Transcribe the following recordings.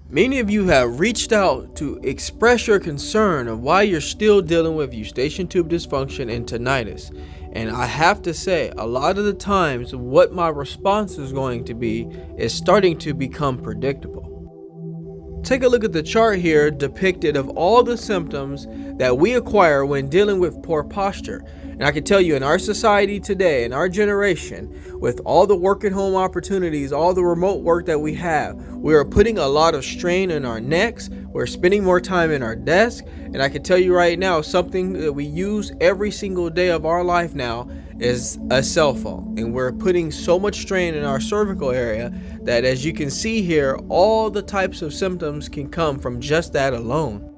Many of you have reached out to express your concern of why you're still dealing with Eustachian tube dysfunction and tinnitus. And I have to say, a lot of the times what my response is going to be is starting to become predictable. Take a look at the chart here depicted of all the symptoms that we acquire when dealing with poor posture. And I can tell you, in our society today, in our generation, with all the work at home opportunities, all the remote work that we have, we are putting a lot of strain on our necks. We're spending more time in our desk. And I can tell you right now, something that we use every single day of our life now is a cell phone. And we're putting so much strain in our cervical area that, as you can see here, all the types of symptoms can come from just that alone.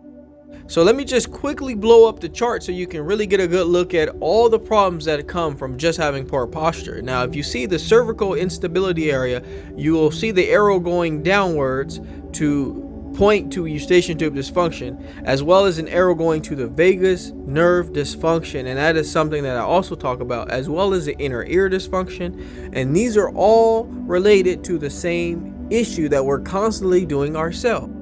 So let me just quickly blow up the chart so you can really get a good look at all the problems that come from just having poor posture. Now, if you see the cervical instability area, you will see the arrow going downwards to point to Eustachian tube dysfunction, as well as an arrow going to the vagus nerve dysfunction, and that is something that I also talk about, as well as the inner ear dysfunction. And these are all related to the same issue that we're constantly doing ourselves.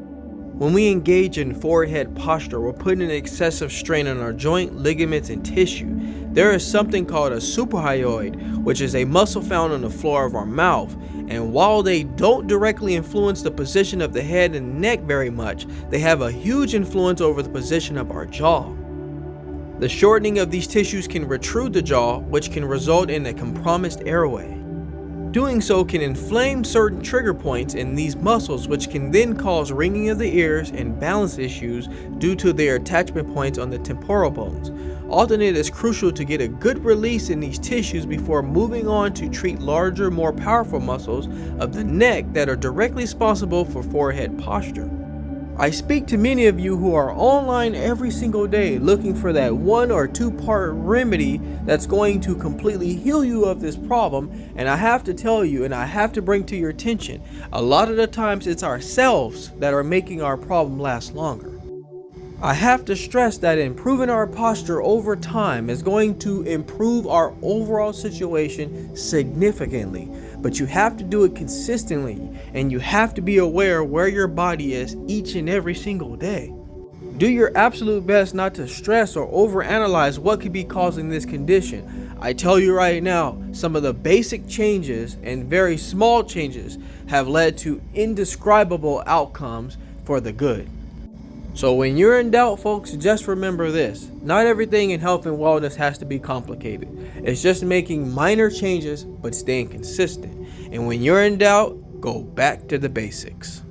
When we engage in forehead posture, we're putting excessive strain on our joint, ligaments, and tissue. There is something called a suprahyoid, which is a muscle found on the floor of our mouth. And while they don't directly influence the position of the head and neck very much, they have a huge influence over the position of our jaw. The shortening of these tissues can protrude the jaw, which can result in a compromised airway. Doing so can inflame certain trigger points in these muscles, which can then cause ringing of the ears and balance issues due to their attachment points on the temporal bones. Often it is crucial to get a good release in these tissues before moving on to treat larger, more powerful muscles of the neck that are directly responsible for forehead posture. I speak to many of you who are online every single day looking for that 1 or 2 part remedy that's going to completely heal you of this problem, and I have to tell you, and I have to bring to your attention, a lot of the times it's ourselves that are making our problem last longer. I have to stress that improving our posture over time is going to improve our overall situation significantly, but you have to do it consistently, and you have to be aware where your body is each and every single day. Do your absolute best not to stress or overanalyze what could be causing this condition. I tell you right now, some of the basic changes and very small changes have led to indescribable outcomes for the good. So when you're in doubt, folks, just remember this. Not everything in health and wellness has to be complicated. It's just making minor changes but staying consistent. And when you're in doubt, go back to the basics.